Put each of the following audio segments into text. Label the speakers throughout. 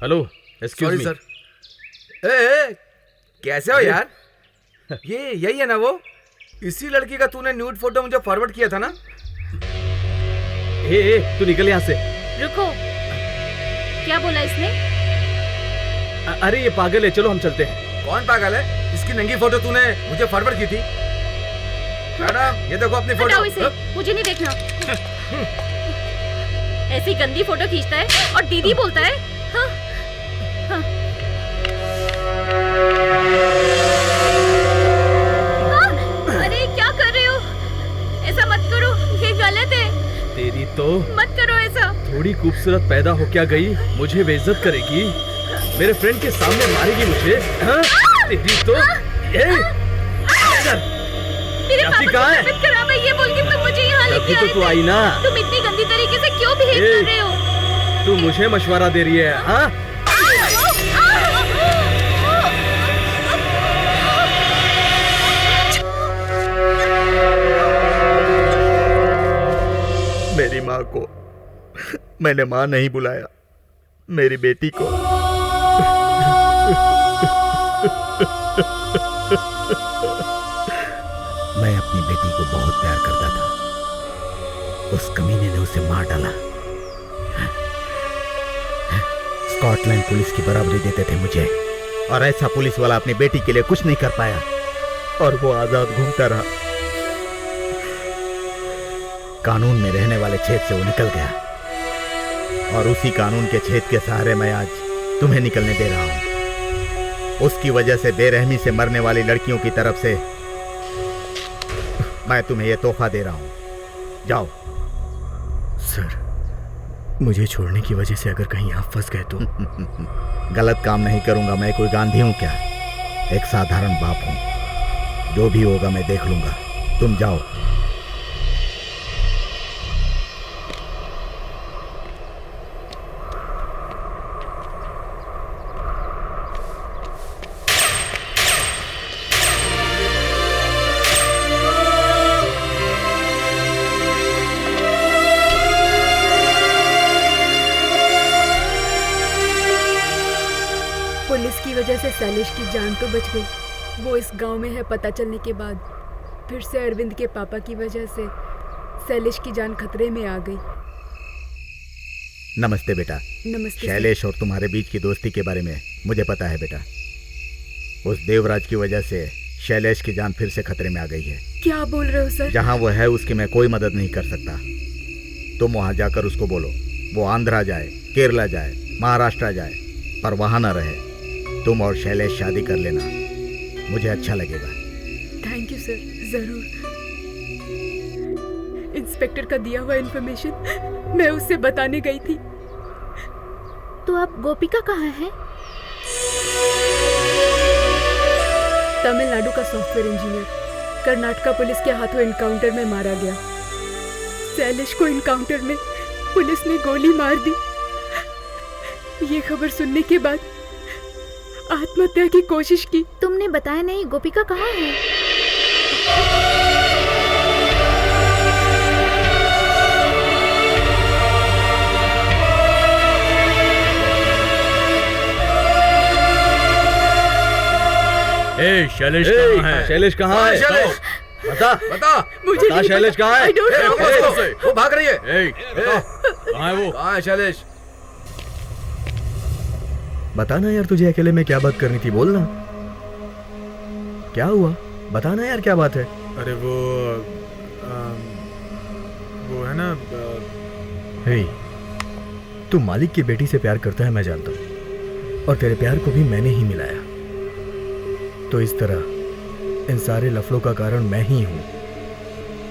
Speaker 1: Hello, excuse me
Speaker 2: sir. ए, कैसे हो यार? ये यही है ना वो? इसी लड़की का तूने न्यूड फोटो मुझे फॉरवर्ड किया था ना?
Speaker 1: तू निकल यहाँ से।
Speaker 3: रुको, क्या बोला इसने?
Speaker 1: अरे ये पागल है, चलो हम चलते हैं।
Speaker 2: कौन पागल है? इसकी नंगी फोटो तूने मुझे फॉरवर्ड की थी। मैडम, ये देखो अपनी फोटो।
Speaker 3: हटाओ इसे, मुझे नहीं देखना। ऐसी गंदी फोटो खींचता है और दीदी बोलता है। हाँ? हाँ? अरे क्या कर रहे हो? ऐसा मत करो, ये गलत है।
Speaker 1: तेरी तो
Speaker 3: मत करो ऐसा।
Speaker 1: थोड़ी खूबसूरत पैदा हो क्या गई, मुझे बेइज्जत करेगी, मेरे फ्रेंड के सामने मारेगी मुझे। हाँ? तेरी तो
Speaker 3: मेरे पापा को मत करा, मैं ये बोल के तुम मुझे यहाँ लेके आए थे।
Speaker 1: तू आई ना।
Speaker 3: तुम इतनी गंदी तरीके से क्यों बिहेव कर रहे हो?
Speaker 1: तू मुझे मशवरा दे रही है? हाँ?
Speaker 4: मेरी माँ को मैंने माँ नहीं बुलाया, मेरी बेटी को। मैं अपनी बेटी को बहुत प्यार करता था, उस कमीने ने उसे मार डाला। स्कॉटलैंड पुलिस की बराबरी देते थे मुझे, और ऐसा पुलिस वाला अपनी बेटी के लिए कुछ नहीं कर पाया, और वो आजाद घूमता रहा। कानून में रहने वाले छेद से वो निकल गया, और उसी कानून के छेद के सहारे मैं आज तुम्हें निकलने दे रहा हूं। उसकी वजह से बेरहमी से मरने वाली लड़कियों की तरफ से मैं तुम्हें यह तोहफा दे रहा हूं। जाओ।
Speaker 5: सर, मुझे छोड़ने की वजह से अगर कहीं आप फंस गए तो?
Speaker 4: गलत काम नहीं करूंगा, मैं कोई गांधी हूं क्या? एक साधारण बाप हूं, जो भी होगा मैं देख लूंगा। तुम जाओ।
Speaker 6: पुलिस की वजह से शैलेश की जान तो बच गई, वो इस गांव में है पता चलने के बाद। फिर से अरविंद के पापा की वजह से शैलेश की जान खतरे में आ गई।
Speaker 4: नमस्ते बेटा।
Speaker 6: नमस्ते।
Speaker 4: शैलेश और तुम्हारे बीच की दोस्ती के बारे में मुझे पता है बेटा। उस देवराज की वजह से शैलेश की जान फिर से खतरे में आ गई है।
Speaker 6: क्या बोल रहे हो सर?
Speaker 4: जहां वो है उसकी मैं कोई मदद नहीं कर सकता। तुम वहां जाकर उसको बोलो वो आंध्रा जाए, केरला जाए, महाराष्ट्र जाए, पर वहां ना रहे। तुम और शैलेश शादी कर लेना, मुझे अच्छा लगेगा।
Speaker 6: थैंक यू सर, जरूर। इंस्पेक्टर का दिया हुआ इन्फॉर्मेशन मैं उससे बताने गई थी।
Speaker 3: तो अब गोपिका कहाँ है?
Speaker 6: तमिलनाडु का सॉफ्टवेयर इंजीनियर कर्नाटका पुलिस के हाथों एनकाउंटर में मारा गया। शैलेश को एनकाउंटर में पुलिस ने गोली मार दी। ये खबर सुनने के बाद आत्महत्या की कोशिश की।
Speaker 3: तुमने बताया नहीं, गोपिका कहाँ है?
Speaker 1: शैलेश कहाँ है? शैलेश कहाँ है?
Speaker 2: शैलेश,
Speaker 4: बता
Speaker 2: बता।
Speaker 6: मुझे
Speaker 1: बता शैलेश कहाँ है?
Speaker 2: वो भाग रही है।
Speaker 1: कहाँ है वो?
Speaker 2: कहाँ है शैलेश?
Speaker 5: बताना यार, तुझे अकेले में क्या बात करनी थी, बोलना। क्या हुआ? बताना यार, क्या बात है?
Speaker 7: अरे वो है ना।
Speaker 5: हे, तू मालिक की बेटी से प्यार करता है, मैं जानता हूँ, और तेरे प्यार को भी मैंने ही मिलाया। तो इस तरह इन सारे लफड़ों का कारण मैं ही हूँ।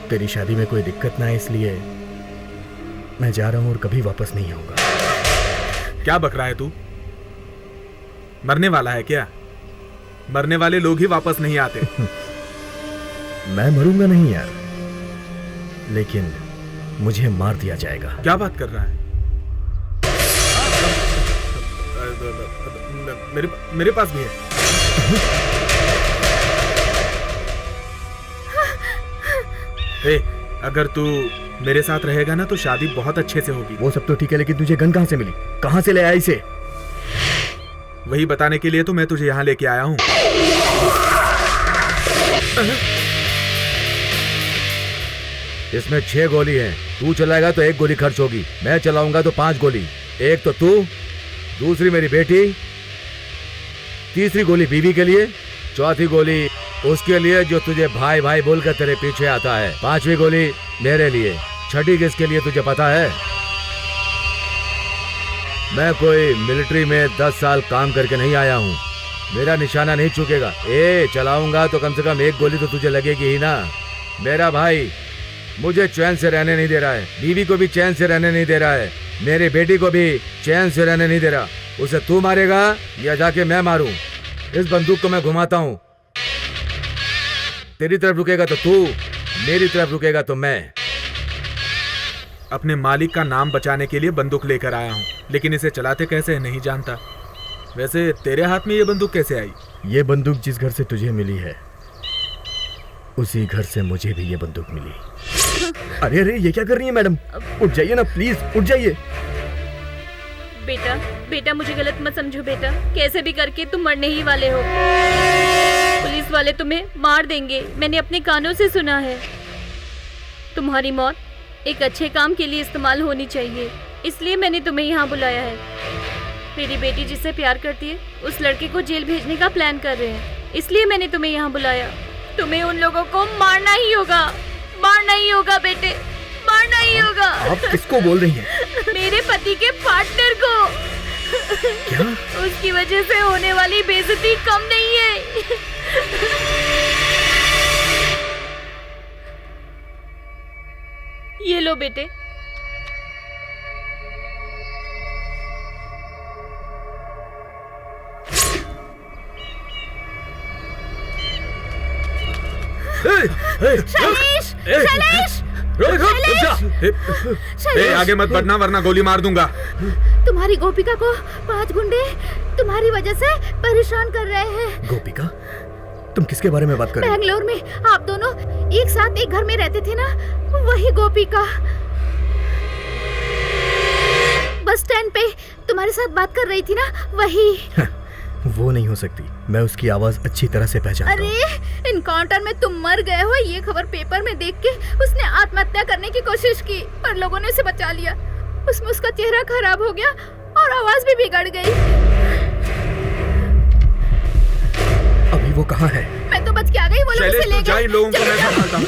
Speaker 5: तेरी शादी में कोई दिक्कत ना है, इसलिए मैं जा रहा हूँ और कभी वापस नहीं आऊंगा।
Speaker 7: क्या बक रहा है तू? मरने वाला है क्या? मरने वाले लोग ही वापस नहीं आते।
Speaker 5: मैं मरूंगा नहीं यार, लेकिन मुझे मार दिया जाएगा।
Speaker 7: क्या बात कर रहा है? मेरे पास भी है। अगर तू मेरे साथ रहेगा ना तो शादी बहुत अच्छे से होगी।
Speaker 5: वो सब तो ठीक है, लेकिन तुझे गन कहां से मिली? कहां से ले आया इसे?
Speaker 7: वही बताने के लिए तो मैं तुझे यहाँ लेके आया हूँ।
Speaker 2: इसमें 6 गोली हैं। तू चलाएगा तो 1 गोली खर्च होगी, मैं चलाऊंगा तो 5 गोली। एक तो तू, दूसरी मेरी बेटी, तीसरी गोली बीवी के लिए, चौथी गोली उसके लिए जो तुझे भाई भाई बोलकर तेरे पीछे आता है, 5वीं गोली मेरे लिए, छठी किसके लिए तुझे पता है? मैं कोई मिलिट्री में 10 साल काम करके नहीं आया हूँ, मेरा निशाना नहीं चुकेगा। चलाऊंगा तो कम से कम 1 गोली तो तुझे लगेगी ही ना। मेरा भाई मुझे चैन से रहने नहीं दे रहा है, बीवी को भी चैन से रहने नहीं दे रहा है, मेरी बेटी को भी चैन से रहने नहीं दे रहा। उसे तू मारेगा या जाके मैं मारूं? इस बंदूक को मैं घुमाता हूं, तेरी तरफ रुकेगा तो तू, मेरी तरफ रुकेगा तो मैं।
Speaker 7: अपने मालिक का नाम बचाने के लिए बंदूक लेकर आया हूँ, लेकिन इसे चलाते कैसे है नहीं जानता। वैसे तेरे हाथ में ये बंदूक कैसे आई?
Speaker 5: ये बंदूक जिस घर से तुझे मिली है उसी घर से मुझे भी ये बंदूक मिली। अरे अरे ये क्या कर रही है मैडम? उठ जाइए ना प्लीज, उठ जाइए।
Speaker 3: बेटा बेटा मुझे गलत मत समझो बेटा, कैसे भी करके तुम मरने ही वाले हो। पुलिस वाले तुम्हें मार देंगे, मैंने अपने कानों से सुना है। तुम्हारी मौत एक अच्छे काम के लिए इस्तेमाल होनी चाहिए, इसलिए मैंने तुम्हें यहाँ बुलाया है। मेरी बेटी जिससे प्यार करती है उस लड़के को जेल भेजने का प्लान कर रहे हैं, इसलिए मैंने तुम्हें यहाँ बुलाया। तुम्हें उन लोगों को मारना ही होगा, मारना ही होगा बेटे, मारना ही होगा।
Speaker 5: आप किसको बोल रही हैं?
Speaker 3: मेरे पति के पार्टनर को।
Speaker 5: क्या?
Speaker 3: उसकी वजह से होने वाली बेइज्जती कम नहीं है। ये लो बेटे। शैलेश! शैलेश!
Speaker 7: आगे मत बढ़ना वरना गोली मार दूंगा।
Speaker 3: तुम्हारी गोपिका को 5 गुंडे तुम्हारी वजह से परेशान कर रहे हैं।
Speaker 5: गोपिका? तुम किसके बारे में बात कर रही हो?
Speaker 3: बेंगलोर में आप दोनों एक साथ एक घर में रहते थे ना, वही गोपिका। बस स्टैंड पे तुम्हारे साथ बात कर रही थी ना, वही।
Speaker 5: वो नहीं हो सकती, मैं उसकी आवाज अच्छी तरह से पहचानता हूँ।
Speaker 3: अरे इनकाउंटर में तुम मर गए हो, ये खबर पेपर में देख के उसने आत्महत्या करने की कोशिश की, पर लोगों ने उसे बचा लिया। उसमें उसका चेहरा खराब हो गया और आवाज भी बिगड़ गई।
Speaker 5: अभी वो कहाँ है?
Speaker 3: मैं तो बच के आ गई, वो लोग उसे ले गए।
Speaker 7: लोगों को मैं संभालता हूँ।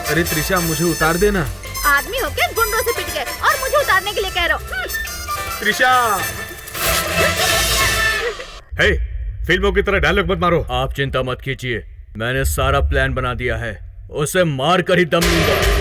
Speaker 7: अरे त्रिशा मुझे उतार देना।
Speaker 3: आदमी होके गुंडों से पिट गए और मुझे उतारने के लिए कह रहे हो।
Speaker 7: त्रिशा!
Speaker 1: हे, फिल्मों की तरह डायलॉग मत मारो। आप चिंता मत कीजिए, मैंने सारा प्लान बना दिया है, उसे मार कर ही दम लूंगा।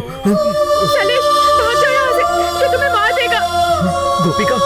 Speaker 6: शैलेश भाग जाओ यहाँ से, ये तुम्हें मार देगा।
Speaker 5: गोपिका,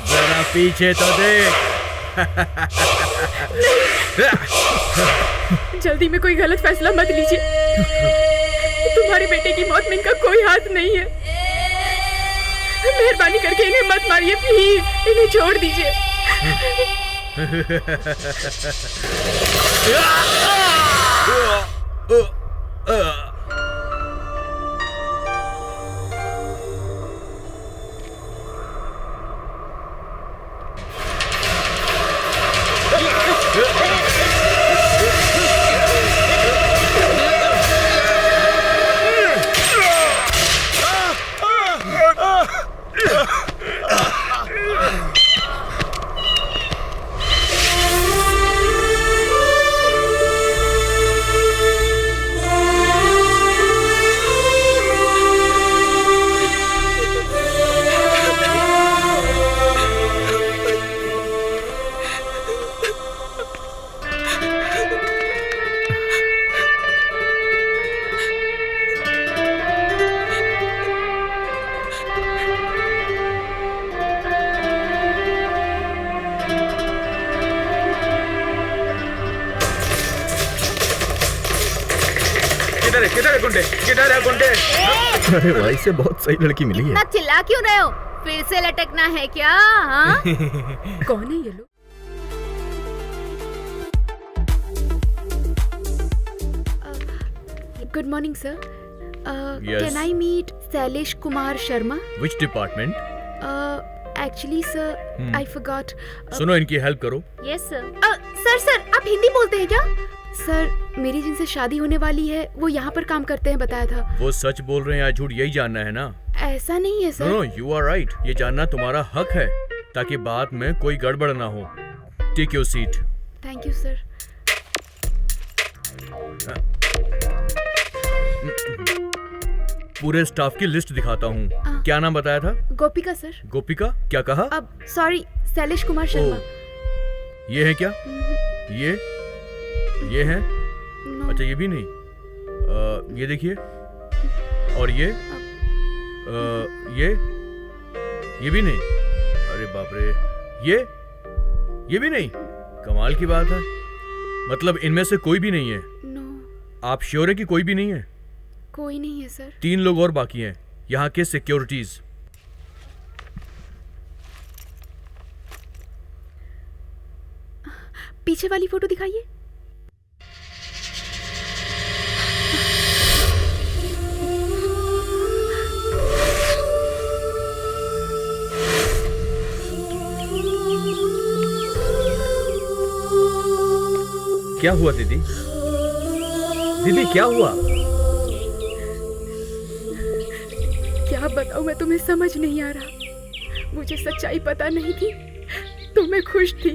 Speaker 1: जरा पीछे तो देख।
Speaker 6: जल्दी में कोई गलत फैसला मत लीजिए, तुम्हारे बेटे की मौत में इनका कोई हाथ नहीं है। मेहरबानी करके इन्हें मत मारिए प्लीज, इन्हें छोड़ दीजिए।
Speaker 7: किधर है गुंडे?
Speaker 5: अरे भाई से बहुत सही लड़की मिली है।
Speaker 3: इतना चिल्ला क्यों रहे हो? फिर से लटकना है क्या? हाँ?
Speaker 6: कौन है ये लोग? Good morning sir,
Speaker 1: Yes.
Speaker 6: Can I meet Shailesh Kumar Sharma?
Speaker 1: Which department?
Speaker 6: Actually sir I forgot.
Speaker 1: सुनो, इनकी हेल्प करो।
Speaker 3: Yes sir.
Speaker 6: सर आप हिंदी बोलते हैं क्या? सर मेरी जिनसे शादी होने वाली है वो यहाँ पर काम करते हैं, बताया था।
Speaker 1: वो सच बोल रहे हैं या झूठ, यही जानना है ना?
Speaker 6: ऐसा नहीं है sir.
Speaker 1: No, you are right. ये जानना तुम्हारा हक है ताकि बाद में कोई गड़बड़ ना हो। Take your seat.
Speaker 6: Thank you sir.
Speaker 1: पूरे स्टाफ की लिस्ट दिखाता हूँ। क्या नाम बताया था?
Speaker 6: गोपिका सर।
Speaker 1: गोपिका? क्या कहा?
Speaker 6: अब सॉरी, शैलेश कुमार शर्मा।
Speaker 1: ये है क्या? ये है?
Speaker 6: No.
Speaker 1: अच्छा, ये भी नहीं। ये देखिए, और ये भी नहीं। अरे बाप रे, ये भी नहीं। कमाल की बात है, मतलब इनमें से कोई भी नहीं है।
Speaker 6: No.
Speaker 1: आप श्योर है कि कोई भी नहीं है?
Speaker 6: कोई नहीं है सर।
Speaker 1: 3 लोग और बाकी हैं, यहाँ के सिक्योरिटीज।
Speaker 6: पीछे वाली फोटो दिखाइए।
Speaker 1: क्या हुआ दीदी? दीदी क्या हुआ?
Speaker 6: क्या बताऊं मैं तुम्हें, समझ नहीं आ रहा। मुझे सच्चाई पता नहीं थी तो मैं खुश थी,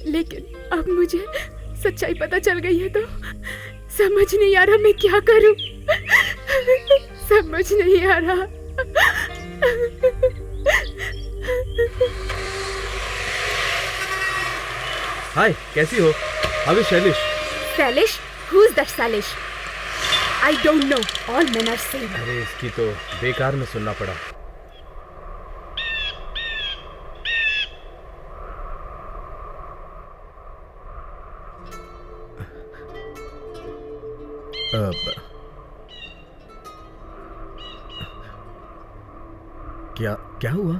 Speaker 6: लेकिन अब मुझे सच्चाई पता चल गई है तो समझ नहीं आ रहा मैं क्या करूं। समझ नहीं आ रहा।
Speaker 1: हाय, कैसी हो? How is Shailesh?
Speaker 6: Salish? Who's that Salish? I don't know. All men are same.
Speaker 1: अरे इसकी तो बेकार में सुनना पड़ा।
Speaker 5: क्या क्या हुआ?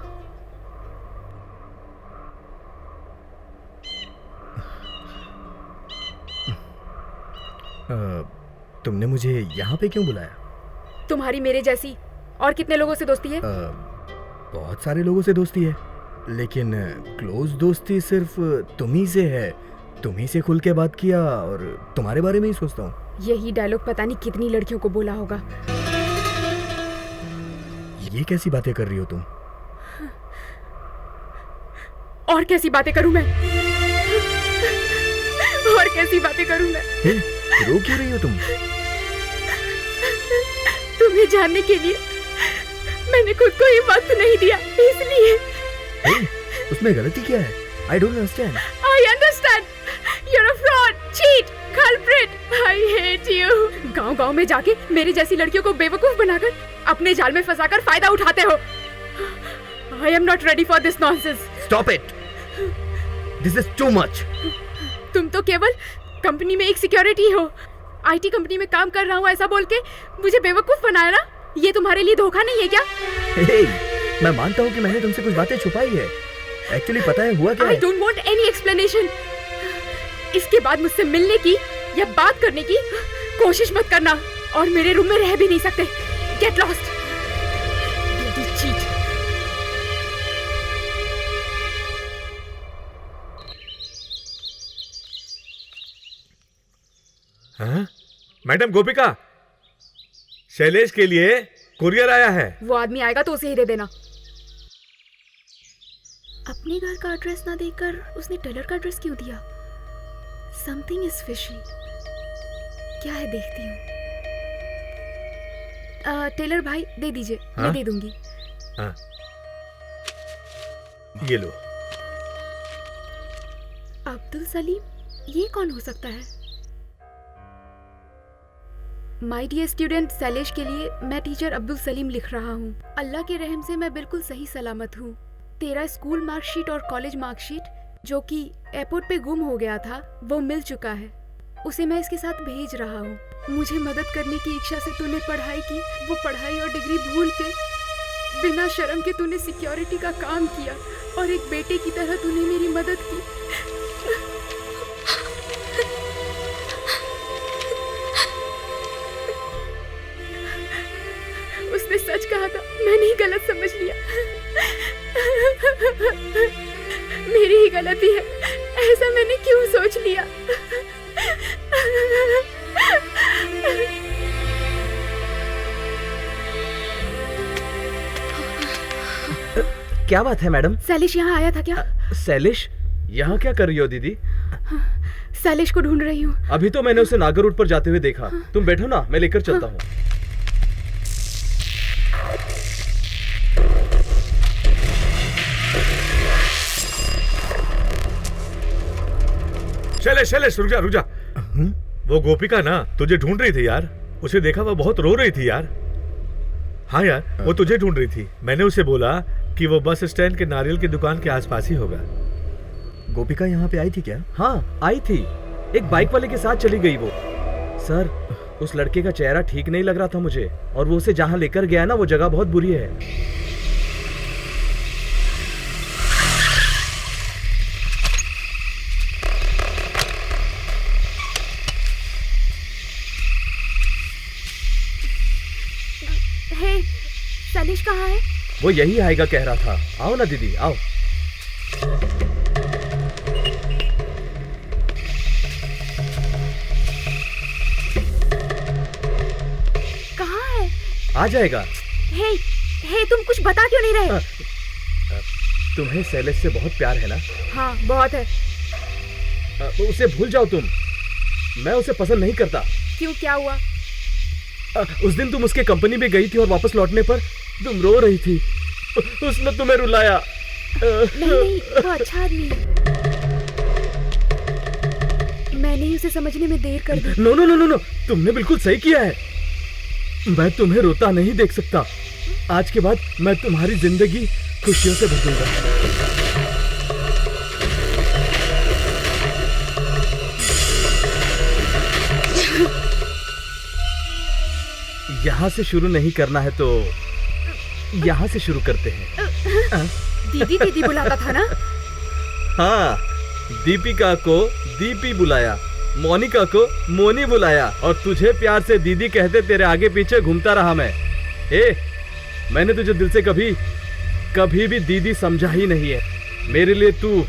Speaker 5: तुमने मुझे यहाँ पे क्यों बुलाया?
Speaker 6: तुम्हारी मेरे जैसी और कितने लोगों से दोस्ती है?
Speaker 5: बहुत सारे लोगों से दोस्ती है, लेकिन क्लोज दोस्ती सिर्फ तुम ही से है। तुम ही से खुल के बात किया और तुम्हारे बारे में ही सोचता हूँ।
Speaker 6: यही डायलॉग पता नहीं कितनी लड़कियों को बोला होगा।
Speaker 5: ये कैसी बातें कर रही हो तुम?
Speaker 6: और कैसी बातें करूं मैं? और कैसी बातें करूं मैं?
Speaker 5: रो क्यों रही हो तुम?
Speaker 6: तुम्हें जानने के लिए मैंने खुद को ये वक्त नहीं दिया, इसलिए।
Speaker 5: उसमें गलती क्या है? I don't understand.
Speaker 6: I understand. You're a fraud, cheat, culprit. I hate you. गांव-गांव में जाके मेरी जैसी लड़कियों को बेवकूफ बनाकर अपने जाल में फंसाकर फायदा उठाते हो। I am not ready for this nonsense.
Speaker 5: Stop it. This is too much.
Speaker 6: तुम तो केवल कंपनी में एक सिक्योरिटी हो। IT कंपनी में काम कर रहा हूँ ऐसा बोल के मुझे बेवकूफ बनाया ना? ये तुम्हारे लिए धोखा नहीं है क्या?
Speaker 5: Hey, मैं मानता हूँ कि मैंने तुमसे कुछ बातें छुपाई है। एक्चुअली पता है हुआ क्या
Speaker 6: I don't want any explanation. इसके बाद मुझसे मिलने की या बात करने की कोशिश मत करना और मेरे रूम में रह भी नहीं सकते। Get lost. Bloody cheat.
Speaker 2: हाँ? मैडम गोपिका, शैलेश के लिए कुरियर आया है।
Speaker 6: वो आदमी आएगा तो उसे ही दे देना।
Speaker 3: अपने घर का एड्रेस ना देकर उसने टेलर का एड्रेस क्यों दिया? Something is fishy. क्या है देखती हूँ। टेलर भाई दे दीजिए।
Speaker 2: हाँ?
Speaker 3: मैं दे दूंगी।
Speaker 2: हाँ। ये लो।
Speaker 3: अब्दुल सलीम, ये कौन हो सकता है?
Speaker 6: माय डियर स्टूडेंट शैलेश के लिए मैं टीचर अब्दुल सलीम लिख रहा हूँ।
Speaker 3: अल्लाह के रहम से मैं बिल्कुल सही सलामत हूँ। तेरा स्कूल मार्कशीट और कॉलेज मार्कशीट जो कि एयरपोर्ट पे गुम हो गया था वो मिल चुका है। उसे मैं इसके साथ भेज रहा हूँ। मुझे मदद करने की इच्छा से तूने पढ़ाई की। वो पढ़ाई और डिग्री भूल के बिना शर्म के तूने सिक्योरिटी का काम किया और एक बेटे की तरह तूने मेरी मदद की।
Speaker 6: उसने सच कहा था, मैंने ही गलत समझ लिया। मेरी ही गलती है। ऐसा मैंने क्यों सोच लिया?
Speaker 5: क्या बात है मैडम?
Speaker 6: शैलेश यहाँ आया था क्या?
Speaker 1: शैलेश यहाँ क्या कर रही हो दीदी?
Speaker 6: शैलेश को ढूंढ रही हूँ।
Speaker 1: अभी तो मैंने उसे नागर रोड पर जाते हुए देखा। तुम बैठो ना, मैं लेकर चलता हूँ।
Speaker 2: शैलेश शैलेश रुक जा रुक जा। वो गोपिका ना तुझे ढूंढ रही थी यार। उसे देखा वो बहुत रो रही थी यार। हाँ यार, वो तुझे ढूंढ रही थी। मैंने उसे बोला कि वो बस स्टैंड के नारियल की दुकान के आसपास ही होगा।
Speaker 5: गोपिका यहाँ पे आई थी क्या?
Speaker 1: हाँ आई थी, एक बाइक वाले के साथ चली गई वो। सर उस लड़के का चेहरा ठीक नहीं लग रहा था मुझे, और वो उसे जहाँ लेकर गया ना वो जगह बहुत बुरी है।
Speaker 6: हे, शैलेश कहाँ है?
Speaker 1: वो यही आएगा कह रहा था। आओ ना दीदी आओ।
Speaker 6: कहाँ है?
Speaker 1: आ जाएगा।
Speaker 6: हे, तुम कुछ बता क्यों नहीं रहे?
Speaker 1: तुम्हें शैलेश से बहुत प्यार है ना?
Speaker 6: हाँ बहुत है।
Speaker 1: उसे भूल जाओ तुम। मैं उसे पसंद नहीं करता।
Speaker 6: क्यों, क्या हुआ?
Speaker 1: उस दिन तुम उसके कंपनी में गई थी और वापस लौटने पर तुम रो रही थी। उसने तुम्हें रुलाया।
Speaker 6: नहीं, वो अच्छा आदमी है। मैंने ही उसे समझने में देर कर दी।
Speaker 5: No no no no no, तुमने बिल्कुल सही किया है। मैं तुम्हें रोता नहीं देख सकता। आज के बाद मैं तुम्हारी जिंदगी खुशियों से भर दूंगा। यहाँ से शुरू नहीं करना है तो यहाँ से शुरू करते हैं।
Speaker 6: दीदी दीदी बुलाता था ना?
Speaker 5: हाँ, दीपिका को दीपी बुलाया, मोनिका को मोनी बुलाया, और तुझे प्यार से दीदी कहते तेरे आगे पीछे घूमता रहा मैं। मैंने तुझे दिल से कभी भी दीदी समझा ही नहीं है। मेरे लिए तू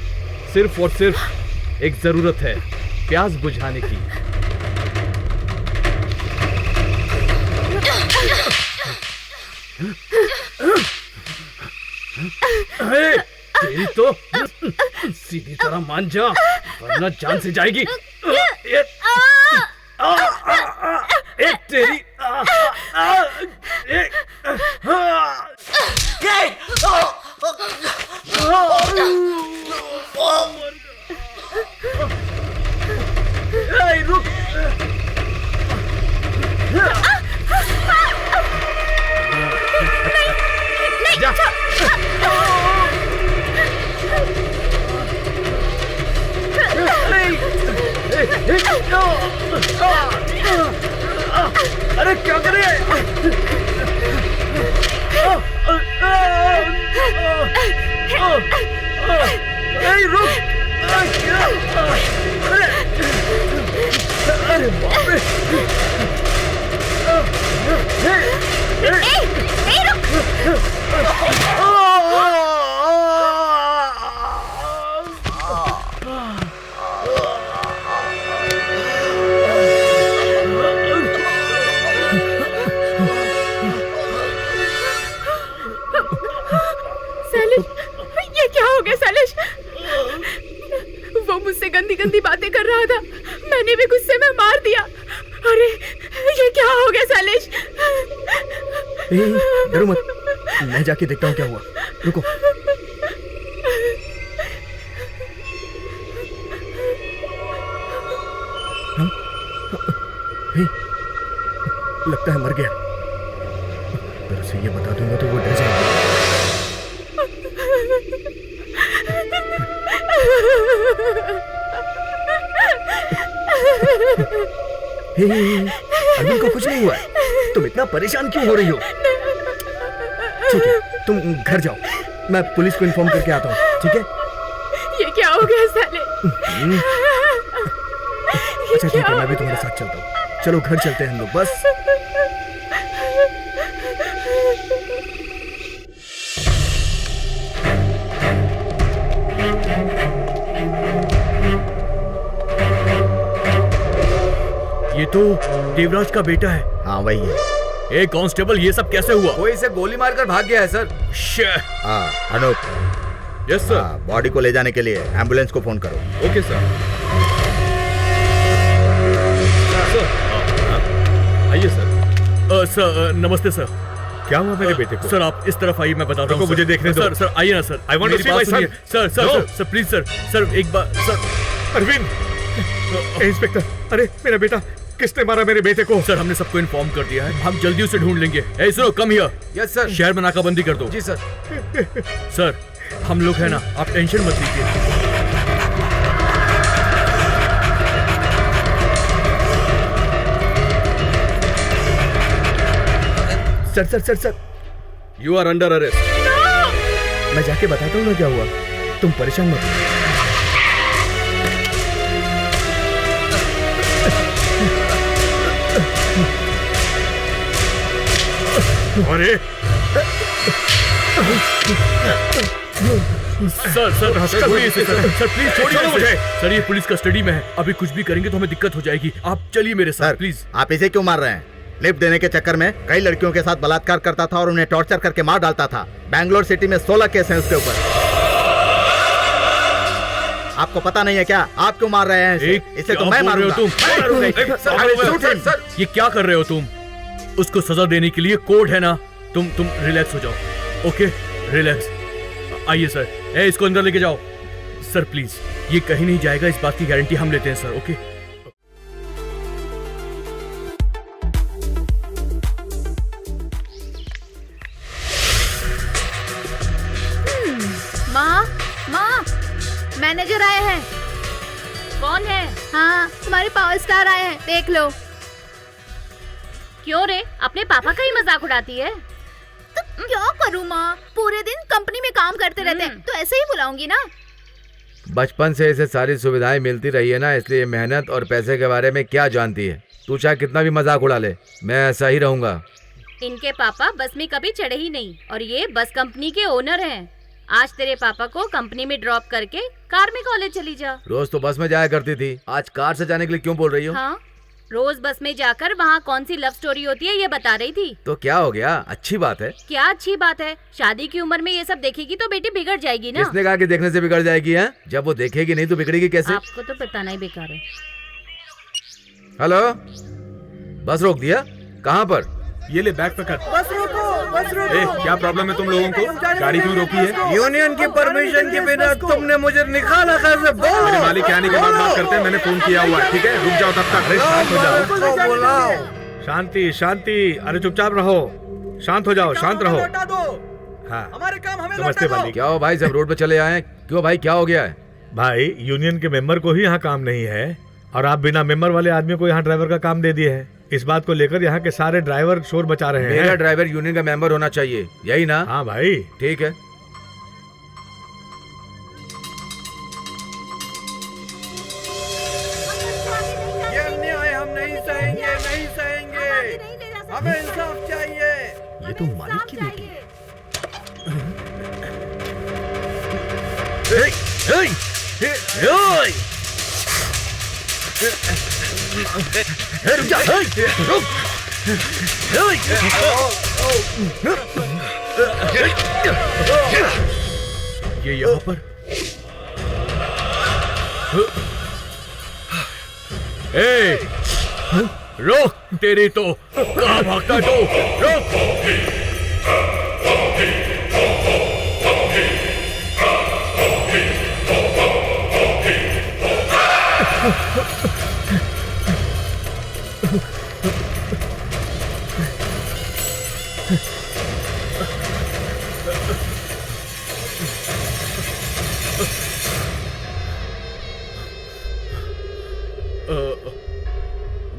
Speaker 5: सिर्फ और सिर्फ एक जरूरत है, प्यास बुझाने की। तेरी तो सीधी तरह मान जा, वरना जान से जाएगी। तेरी रुक। जा। अरे क्या करे? रुक। अरे बाप रे।
Speaker 6: ये क्या हो गया सैलिश? वो मुझसे गंदी गंदी बातें कर रहा था, मैंने भी गुस्से में मार दिया। अरे ये क्या हो गया सैलिश?
Speaker 5: डरो मत, मैं जाके देखता हूँ क्या हुआ। रुको। लगता है मर गया। पर उसे ये बता दूंगा तो वो डर जाएगा। अरविंद को कुछ नहीं हुआ है, तुम इतना परेशान क्यों हो रही हो? ठीक है, तुम घर जाओ, मैं पुलिस को इन्फॉर्म करके आता हूँ। ठीक है?
Speaker 6: ये क्या हो गया साले?
Speaker 5: अच्छा ठीक है, मैं भी तुम्हारे साथ चलता हूँ। चलो घर चलते हैं हम लोग। बस
Speaker 1: ये तो देवराज का बेटा है।
Speaker 4: हाँ वही है।
Speaker 1: ए कांस्टेबल, ये सब कैसे हुआ?
Speaker 2: कोई इसे गोली मारकर भाग गया है सर।
Speaker 4: हाँ अनूप।
Speaker 1: Yes sir.
Speaker 4: बॉडी को ले जाने के लिए एम्बुलेंस को फोन करो।
Speaker 1: Okay sir. आइए सर। सर नमस्ते सर।
Speaker 7: क्या हुआ मेरे बेटे को?
Speaker 1: सर आप इस तरफ आइए, मैं बताता हूँ।
Speaker 7: मुझे देखने दो।
Speaker 1: सर सर आइए ना सर।
Speaker 7: I want to
Speaker 1: मेरी
Speaker 7: see
Speaker 1: बात
Speaker 7: my son.
Speaker 1: सुनिए। Sir sir
Speaker 7: No.
Speaker 1: Sir please sir. Sir एक बार सर।
Speaker 7: अरविंद, इंस्पेक्टर, अरे मेरा बेटा, किसने मारा मेरे बेटे को?
Speaker 1: सर हमने सबको इन्फॉर्म कर दिया है, हम जल्दी उसे ढूंढ लेंगे। ए सुनो, कम हियर।
Speaker 2: Yes sir.
Speaker 1: शहर में नाकाबंदी कर दो।
Speaker 2: जी सर।
Speaker 1: सर हम लोग है ना, आप टेंशन मत लीजिए।
Speaker 5: Sir sir sir sir,
Speaker 1: you are under arrest.
Speaker 5: मैं जाके बताता हूँ ना क्या हुआ, तुम परेशान मत हो।
Speaker 7: अरे
Speaker 1: सर सर छोड़िए इसे, सर प्लीज छोड़िए मुझे। सर ये पुलिस कस्टडी में है, अभी कुछ भी करेंगे तो हमें दिक्कत हो जाएगी। आप चलिए मेरे साथ
Speaker 4: सर
Speaker 1: प्लीज।
Speaker 4: आप इसे क्यों मार रहे हैं? लिफ्ट देने के चक्कर में कई लड़कियों के साथ बलात्कार करता था और उन्हें टॉर्चर करके मार डालता था। बैंगलोर सिटी में 16 केस हैं उसके ऊपर। आपको पता नहीं है क्या? आप क्यों मार रहे हैं इसे? तो मैं मारूंगा।
Speaker 1: सर ये क्या कर रहे हो तुम? उसको सजा देने के लिए कोड है ना। तुम रिलैक्स हो जाओ। Okay relax. आइए सर। इसको अंदर लेके जाओ। सर प्लीज, ये कहीं नहीं जाएगा, इस बात की गारंटी हम लेते हैं सर। ओके
Speaker 8: माँ, मैनेजर आए हैं।
Speaker 3: कौन है?
Speaker 8: हाँ, तुम्हारे पावर स्टार आए हैं, देख लो।
Speaker 3: क्यों रे, अपने पापा का ही मजाक उड़ाती है?
Speaker 8: तो क्या करूँ माँ, पूरे दिन कंपनी में काम करते रहते हैं, तो ऐसे ही बुलाऊंगी ना।
Speaker 2: बचपन से इसे सारी सुविधाएं मिलती रही है ना, इसलिए मेहनत और पैसे के बारे में क्या जानती है। तू चाहे कितना भी मजाक उड़ा ले, मैं ऐसा ही रहूंगा।
Speaker 3: इनके पापा बस में कभी चढ़े ही नहीं और ये बस कंपनी के ओनर हैं। आज तेरे पापा को कंपनी में ड्रॉप करके कार में कॉलेज चली जा।
Speaker 2: रोज तो बस में जाया करती थी, आज कार से जाने के लिए क्यों बोल रही हो?
Speaker 3: हाँ, रोज बस में जाकर वहाँ कौन सी लव स्टोरी होती है ये बता रही थी।
Speaker 2: तो क्या हो गया, अच्छी बात है।
Speaker 3: क्या अच्छी बात है? शादी की उम्र में ये सब देखेगी तो बेटी बिगड़ जाएगी ना।
Speaker 2: किसने कहा कि देखने से बिगड़ जाएगी है? जब वो देखेगी नहीं तो बिगड़ेगी कैसे?
Speaker 3: आपको तो बताना ही बेकार है।
Speaker 2: हेलो, बस रोक दिया? कहाँ पर?
Speaker 7: ये ले बैग पकड़। बस रोको, बस रोको। क्या प्रॉब्लम है तुम लोगों को? गाड़ी क्यों रोकी है?
Speaker 2: यूनियन की परमिशन के बिना तुमने मुझे निकाला कैसे?
Speaker 7: मेरे मालिक के आने के बाद बात करते हैं, मैंने फोन किया हुआ है, ठीक है? रुक जाओ तब तक। अरे शांत हो जाओ।
Speaker 1: शांति शांति, अरे चुपचाप रहो, शांत हो जाओ, शांत रहो।
Speaker 7: हाँ,
Speaker 1: हमारे काम हमें
Speaker 7: नमस्ते मालिक।
Speaker 2: क्या हो भाई, सब रोड पे चले आए हैं? क्यों भाई, क्या हो गया है?
Speaker 9: भाई, यूनियन के मेंबर को ही यहाँ काम नहीं है और आप बिना मेंबर वाले आदमी को यहाँ ड्राइवर का काम दे दिए हैं। इस बात को लेकर यहाँ के सारे ड्राइवर शोर मचा रहे हैं।
Speaker 2: मेरा ड्राइवर यूनियन का मेंबर होना चाहिए, यही ना?
Speaker 9: हाँ भाई,
Speaker 2: ठीक है।
Speaker 8: ये अन्याय हम नहीं सहेंगे, नहीं सहेंगे। हमें इंसाफ चाहिए।
Speaker 5: ये तो मालिक की बेटी है।
Speaker 1: रुक जा, रुक। ये यहाँ पर रोक, तेरी तो कहाँ भागता है तू? रोक।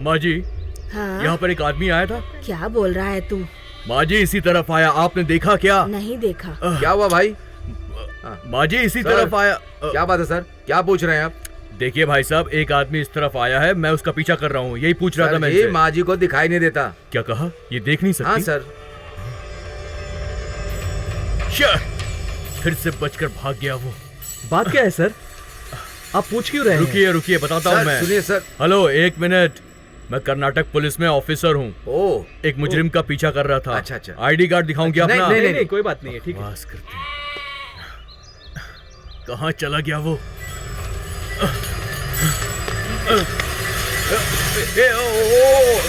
Speaker 1: माँ जी,
Speaker 6: हाँ,
Speaker 1: यहाँ पर एक आदमी आया था।
Speaker 6: क्या बोल रहा है तू?
Speaker 1: माँ जी इसी तरफ आया, आपने देखा क्या?
Speaker 6: नहीं देखा।
Speaker 2: क्या हुआ भाई?
Speaker 1: माँ जी इसी
Speaker 2: सर,
Speaker 1: तरफ आया।
Speaker 2: क्या बात है सर, क्या पूछ रहे हैं आप?
Speaker 1: देखिए भाई साहब, एक आदमी इस तरफ आया है, मैं उसका पीछा कर रहा हूँ, यही पूछ रहा था मैं
Speaker 2: ये
Speaker 1: इनसे।
Speaker 2: माँ जी को दिखाई नहीं देता।
Speaker 1: क्या कहा? ये देख नहीं सकती?
Speaker 2: हाँ सर।
Speaker 1: फिर से बचकर भाग गया वो।
Speaker 5: बात क्या है सर, आप पूछ क्यों रहे हैं?
Speaker 1: रुकिए रुकिए, बताता हूँ मैं।
Speaker 2: सुनिए सर।
Speaker 1: हेलो, एक मिनट। मैं कर्नाटक पुलिस में ऑफिसर हूँ।
Speaker 2: ओह,
Speaker 1: एक मुजरिम का पीछा कर रहा था।
Speaker 2: अच्छा, अच्छा।
Speaker 1: आईडी कार्ड दिखाऊं क्या अपना?
Speaker 5: नहीं, कोई बात नहीं है, ठीक है।
Speaker 1: बकवास करते हैं। कहाँ चला गया वो?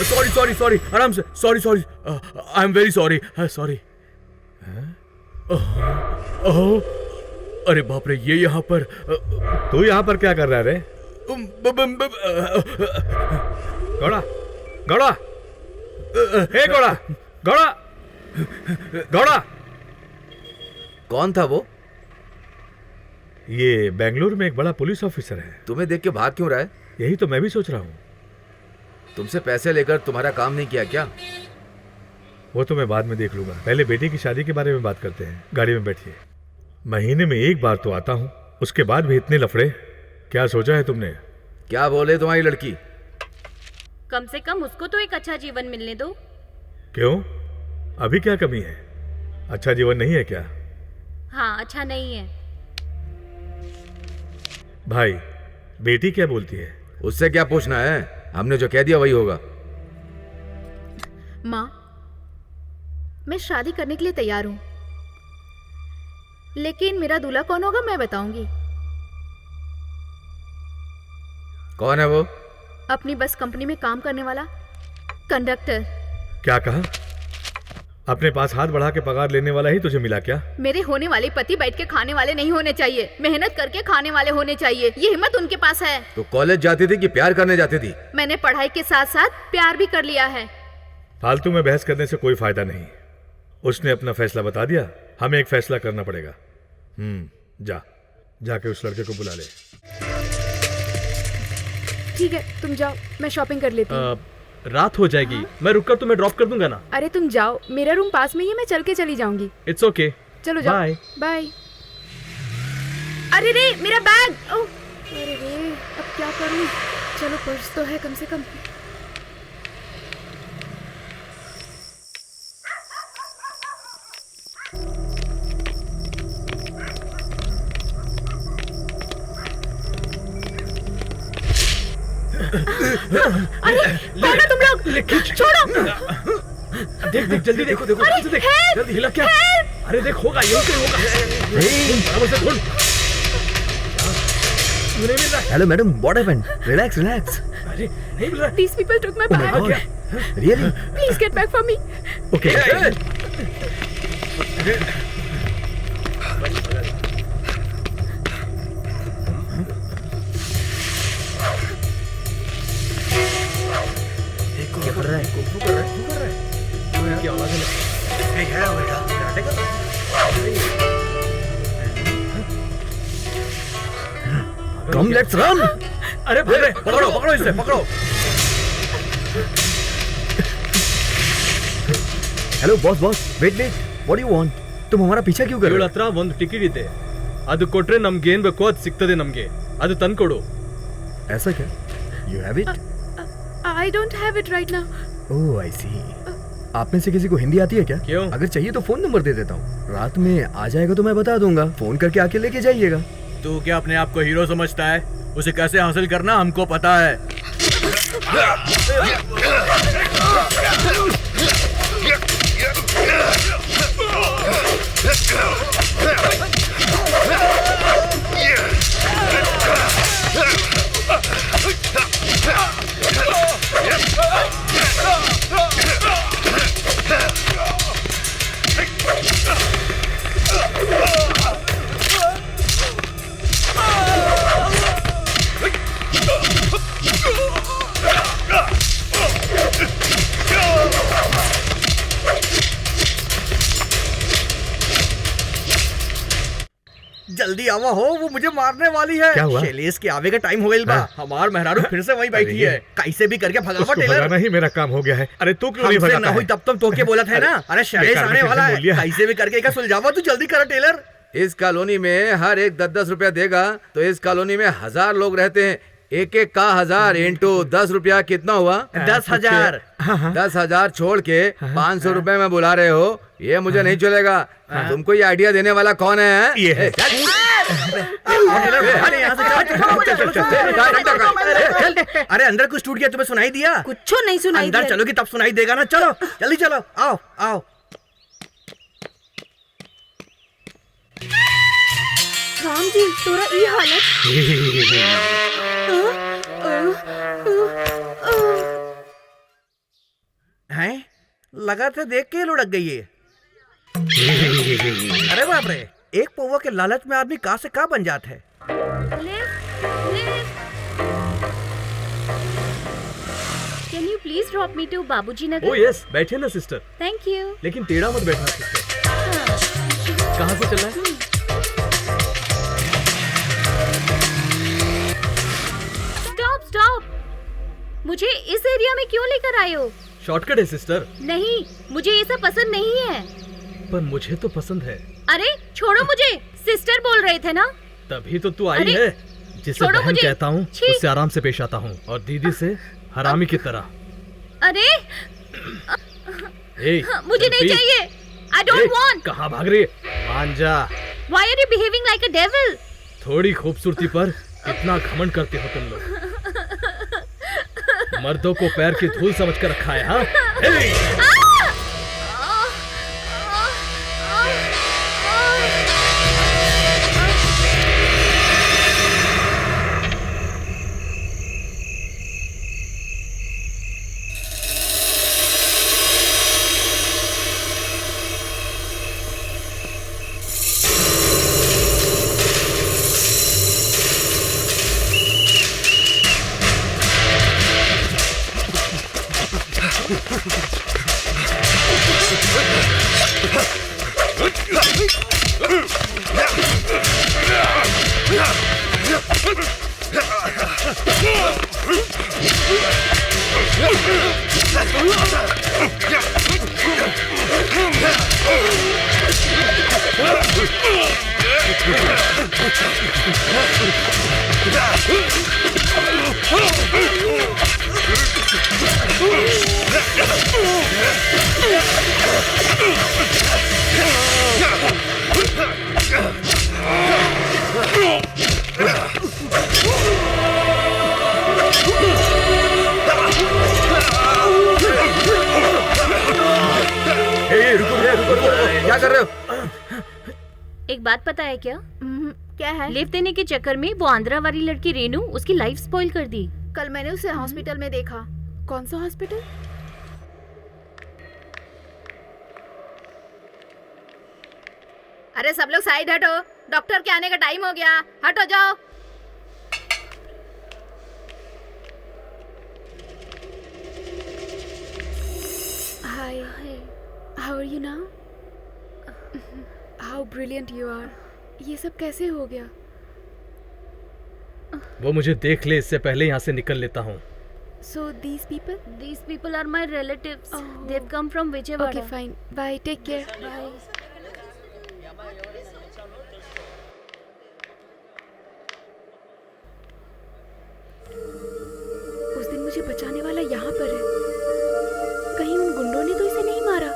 Speaker 1: सॉरी सॉरी, आराम से। Sorry, I am very sorry, sorry. अरे बाप रे, ये यहाँ पर।
Speaker 9: तू यहाँ पर क्या कर रहा है रे? घोड़ा, घोड़ा, हे घोड़ा, घोड़ा, घोड़ा।
Speaker 2: कौन था वो?
Speaker 9: ये बेंगलुरु में एक बड़ा पुलिस ऑफिसर है।
Speaker 2: तुम्हें देख के भाग क्यों रहा है?
Speaker 9: यही तो मैं भी सोच रहा हूँ।
Speaker 2: तुमसे पैसे लेकर तुम्हारा काम नहीं किया क्या?
Speaker 9: वो तो मैं बाद में देख लूंगा, पहले बेटी की शादी के बारे में बात करते हैं। गाड़ी में बैठिए। महीने में एक बार तो आता हूँ, उसके बाद भी इतने लफड़े। क्या सोचा है तुमने?
Speaker 2: क्या बोले तुम्हारी लड़की?
Speaker 3: कम से कम उसको तो एक अच्छा जीवन मिलने दो।
Speaker 9: क्यों, अभी क्या कमी है? अच्छा जीवन नहीं है क्या?
Speaker 3: हाँ, अच्छा नहीं है।
Speaker 9: भाई, बेटी क्या बोलती है?
Speaker 2: उससे क्या पूछना है, हमने जो कह दिया वही होगा।
Speaker 8: माँ, मैं शादी करने के लिए तैयार हूँ, लेकिन मेरा दूल्हा कौन होगा मैं बताऊंगी।
Speaker 2: कौन है वो?
Speaker 8: अपनी बस कंपनी में काम करने वाला कंडक्टर।
Speaker 9: क्या कहा? अपने पास हाथ बढ़ा के पगार लेने वाला ही तुझे मिला क्या?
Speaker 8: मेरे होने वाले पति बैठ के खाने वाले नहीं होने चाहिए, मेहनत करके खाने वाले होने चाहिए। ये हिम्मत उनके पास है।
Speaker 2: तो कॉलेज जाती थी कि प्यार करने जाती थी?
Speaker 8: मैंने पढ़ाई के साथ साथ प्यार भी कर लिया है।
Speaker 9: फालतू में बहस करने से कोई फायदा नहीं। उसने अपना फैसला बता दिया, हमें एक फैसला करना पड़ेगा। जा जाके उस लड़के को बुला ले।
Speaker 6: ठीक है, तुम जाओ, मैं शॉपिंग कर लेती हूँ।
Speaker 1: रात हो जाएगी, मैं रुककर तुम्हें ड्रॉप कर दूंगा ना।
Speaker 6: अरे तुम जाओ, मेरा रूम पास में ही है, मैं चल के चली जाऊंगी।
Speaker 1: इट्स ओके,
Speaker 6: चलो जाओ।
Speaker 1: बाय।
Speaker 6: बाय। अरे रे, मेरा बैग। ओह, अरे रे, अब क्या करूँ? चलो, पर्स तो है कम से कम। अरे कौन है तुम लोग? छोड़ो।
Speaker 1: देख देख, जल्दी देखो देखो, जल्दी देख, जल्दी हिला क्या? अरे देख, होगा यही कहीं होगा। बराबर से ढूंढ। नहीं मिल रहा।
Speaker 5: Hello madam, what happened? Relax relax.
Speaker 1: अरे नहीं मिल रहा।
Speaker 6: These people took my bag.
Speaker 5: Really?
Speaker 6: Please get back for me.
Speaker 5: Okay.
Speaker 1: क्या कर रहा है? कुंफू कर रहा है? क्यों कर रहा है? क्या आवाज है? क्या है बेटा? कराटे कर रहा है?
Speaker 5: Come let's run.
Speaker 1: अरे पकड़ो पकड़ो इसे, पकड़ो।
Speaker 5: Hello boss boss, wait wait, what do you want? तुम हमारा पीछा क्यों कर रहे हो?
Speaker 1: ಇವಳ ಹತ್ರ ಒಂದು ಟಿಕೆಟ್ ಇದೆ, ಅದು ಕೊಟ್ರೆ ನಮ್ಗೆ ಏನ್ ಬೇಕೋ ಅದು ಸಿಗ್ತದೆ ನಮ್ಗೆ, ಅದು ತಂದ್ಕೊಡು।
Speaker 5: ऐसा क्या? You have it?
Speaker 6: I don't have it right now.
Speaker 5: ओह आई सी। आप में से किसी को हिंदी आती है क्या?
Speaker 1: क्यों?
Speaker 5: अगर चाहिए तो फोन नंबर दे देता हूँ, रात में आ जाएगा तो मैं बता दूंगा, फोन करके आके लेके जाइएगा।
Speaker 1: तू क्या अपने आप को हीरो समझता है? उसे कैसे हासिल करना हमको पता है।
Speaker 8: जल्दी आवा हो, वो मुझे मारने वाली है।
Speaker 5: क्या हुआ?
Speaker 8: शैलेश के आवे का टाइम हो गइल बा। हमार मेहरारू फिर से वहीं बैठी है। कैसे भी करके भगावा
Speaker 9: उसको
Speaker 8: टेलर।
Speaker 9: भगाना ही मेरा काम हो गया है। अरे तू क्यों नहीं
Speaker 8: हमसे
Speaker 9: भगाता
Speaker 8: ना हुई
Speaker 9: है?
Speaker 8: तब तक तोके बोला था ना। अरे शैलेश
Speaker 9: बेकार
Speaker 8: आने
Speaker 9: में
Speaker 8: वाला
Speaker 9: कैसे
Speaker 8: है,
Speaker 9: बोल लिया?
Speaker 8: कैसे भी करके इका सुलझावा। तू जल्दी कर टेलर।
Speaker 2: इस कॉलोनी में हर एक 10-10 रुपया देगा तो इस कॉलोनी में 1000 लोग रहते हैं। एक एक का 1000 इंटू 10 रुपया कितना हुआ?
Speaker 8: 10,000।
Speaker 2: 10,000 छोड़ के 500 रुपए में बुला रहे हो, ये मुझे नहीं चलेगा। तुमको ये आइडिया देने वाला कौन है?
Speaker 9: ये है।
Speaker 8: अरे यहाँ से चल। अरे अंदर कुछ टूट गया, तुम्हें सुनाई दिया?
Speaker 10: कुछ नहीं सुनाई
Speaker 8: अंदर
Speaker 10: दिया।
Speaker 8: चलोगी तब सुनाई देगा ना। चलो जल्दी चलो, आओ आओ।
Speaker 6: राम जी, तोरा ई हालत।
Speaker 8: हैं? लगा था देख के लुढ़क गई है। अरे बाप रे, एक पौवा के लालच में आदमी कहाँ से कहाँ बन जाता है।
Speaker 3: Can you please drop me to बाबूजी नगर?
Speaker 1: ओ यस, बैठे ना सिस्टर,
Speaker 3: Thank you.
Speaker 1: लेकिन टेढ़ा मत बैठना सिस्टर।
Speaker 3: हाँ।
Speaker 1: कहाँ से चलना है?
Speaker 3: Stop, stop. मुझे इस एरिया में क्यों लेकर आए हो?
Speaker 1: शॉर्टकट है सिस्टर।
Speaker 3: नहीं, मुझे ये सब पसंद नहीं है।
Speaker 1: पर मुझे तो पसंद है।
Speaker 3: अरे छोड़ो मुझे, सिस्टर बोल रहे थे ना।
Speaker 1: तभी तो तू आई
Speaker 3: अरे,
Speaker 1: है। जिसे
Speaker 3: छोड़ो
Speaker 1: बहन
Speaker 3: मुझे।
Speaker 1: कहता हूँ
Speaker 3: छी।
Speaker 1: उससे आराम से पेश आता हूँ, और दीदी से हरामी की तरह।
Speaker 3: अरे
Speaker 1: ए,
Speaker 3: मुझे
Speaker 1: चल
Speaker 3: नहीं
Speaker 1: पी।
Speaker 3: चाहिए। I don't want.
Speaker 1: कहाँ भाग रही है? मान जा।
Speaker 3: Why are you behaving like a devil?
Speaker 1: थोड़ी खूबसूरती पर इतना घमंड करते हो तुम लोग। मर्दों को पैर की धूल समझ कर रखा है, हाँ?
Speaker 2: रुको, क्या कर रहे हो?
Speaker 3: एक बात पता है क्या?
Speaker 10: क्या है?
Speaker 3: लिफ्ट देने के चक्कर में वो आंध्रा वाली लड़की रेनू उसकी लाइफ स्पॉइल कर दी।
Speaker 10: कल मैंने उसे हॉस्पिटल में देखा।
Speaker 6: कौन सा हॉस्पिटल?
Speaker 10: अरे सब लोग साइड हटो, डॉक्टर के आने का टाइम हो गया, हटो जाओ।
Speaker 6: Hi. How are you now? How brilliant you are. ये सब कैसे हो गया?
Speaker 5: वो मुझे देख ले, इससे पहले यहाँ से निकल लेता हूँ।
Speaker 6: So these people?
Speaker 3: These people are my relatives.
Speaker 6: Oh.
Speaker 3: They've come from Vijayawada.
Speaker 6: Okay, fine. Bye. Take care.
Speaker 3: Bye.
Speaker 6: उस दिन मुझे बचाने वाला यहाँ पर है। कहीं उन गुंडों ने तो इसे नहीं मारा?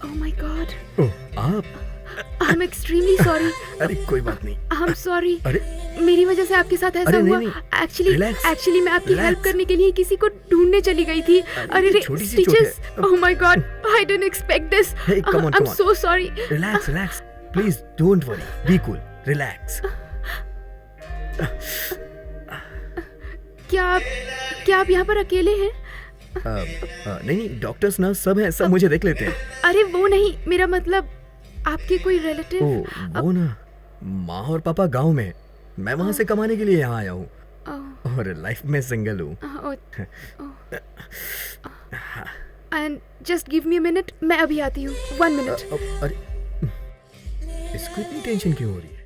Speaker 6: Oh my God.
Speaker 5: ओह, आप?
Speaker 6: I'm extremely sorry.
Speaker 5: अरे कोई बात नहीं।
Speaker 6: I'm sorry.
Speaker 5: अरे
Speaker 6: मेरी वजह से आपके साथ ऐसा
Speaker 5: अरे
Speaker 6: हुआ।
Speaker 5: नहीं, Relax.
Speaker 6: एक्चुअली मैं आपकी
Speaker 5: Relax.
Speaker 6: हेल्प करने के लिए किसी को ढूंढने चली गई थी। अरे रे,
Speaker 5: छोटी सी चोट
Speaker 6: stitches.
Speaker 5: है।
Speaker 6: Oh my God. I didn't expect this.
Speaker 5: Hey, come on,
Speaker 6: I'm
Speaker 5: come on.
Speaker 6: so sorry.
Speaker 5: Relax relax please don't worry, be cool, relax.
Speaker 6: क्या आप यहाँ पर अकेले हैं?
Speaker 5: नहीं, डॉक्टर्स नर्स सब हैं, सब मुझे देख लेते हैं।
Speaker 6: अरे वो नहीं, मेरा मतलब आपके कोई रिलेटिव।
Speaker 5: ओह, वो ना, माँ और पापा गांव में, मैं वहाँ से कमाने के लिए यहाँ आया हूँ और लाइफ में सिंगल हूँ।
Speaker 6: And just give me a minute, मैं अभी आती हूँ। 1 मिनट।
Speaker 5: अरे इसको इतनी टेंशन क्यों हो रही है?